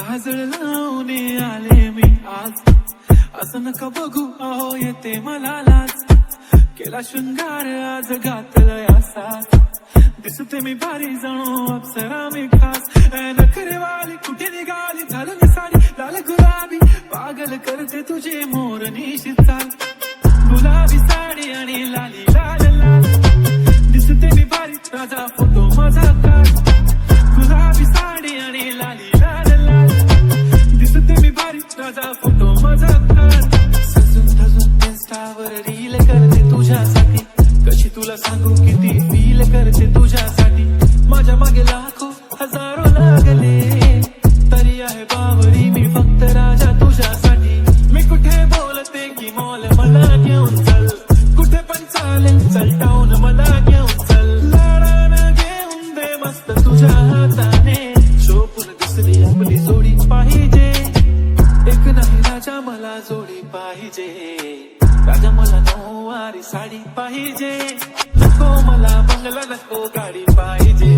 काजळ लावून आले मी आज, असं नका बघू अहो येते मला लाज. केला शृंगार आज घातलंय असा, दिसते मी भारी जणू अप्सरा मी खास. नखरे वाली कुठे निघाली झालं मी साडी लाल गुलाबी, पागल करते तुझे मोर निशी चाल. गुलाबी साडी आणि लाली लाल लाल, दिसते मी भारी राजा फोटो माझा काढ. गुलाबी साडी आणि लाली लाल लाल, दिसते मी भारी राजा फोटो माझा काढ. सजून धजून इन्स्टावर रील करते तुझ्यासाठी, कशी तुला सांगू किती फील करते तुझ्यासाठी. माझ्या मागे लाखो हजारो लागले, तरी आहे बावरी मी फक्त राजा तुझ्यासाठी. मी कुठे बोलते की मॉल मला घेऊन चल, कुठे पण चालेल चल टाऊन मला घेऊन चल. लाडानं घेऊन दे मस्त तुझ्या हाताने, शोभून दिसली आपली जोडी पाहिजे. एक नाही राजा मला जोडी पाहिजे, राजा मला नऊवारी साडी पाहिजे. नको मला बंगला नको गाडी पाहिजे,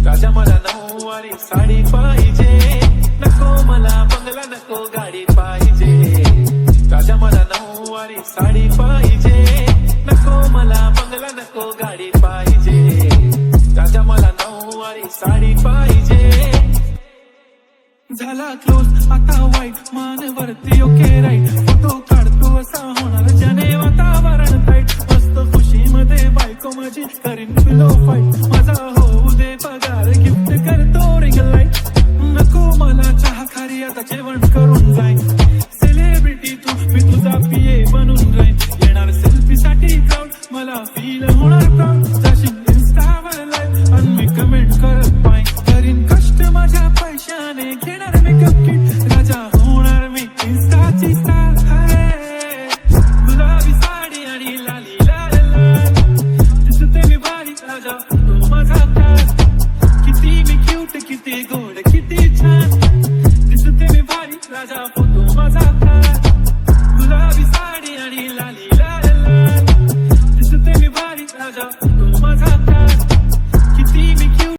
राजा मला नऊवारी साडी पाहिजे. नको मला बंगला नको गाडी पाहिजे, राजा मला नऊवारी साडी पाहिजे. नको मला बंगला नको गाडी पाहिजे, राजा मला नऊवारी साडी पाहिजे. झाला क्लोज आता वाईट मानवरती ओके राईट, फोटो काढतो असा होणार ज्याने वातावरण टाईट. मस्त खुशीमध्ये बायको माझी करीन पिलो फाईट, माझा होऊ दे पगार गिफ्ट करतो रिंग लाईट. नको मला चहा खारी आता जेवण करून जाईन, सेलिब्रिटी तू मी तुझा पिये बनून राहीन. येणार सेल्फी साठी क्राऊड मला फील होणार प्राऊड, जाशील इन्स्टावर लाईव्ह आणि मी कमेंट करत पाईन. करीन कष्ट माझ्या पैशाने घेणार मेकअप किट, राजा होणार मी इन्स्टाची स्टार. गुलाबी साडी आणि लाली लाल लाल, दिसते मी भारी राजा तू माझा काढ. किती मी क्यूट किती गोड किती छान, दिसते मी भारी राजा फोटो माझा काढ. गुलाबी साडी आणि लाली लाल लाल, दिसते मी भारी राजा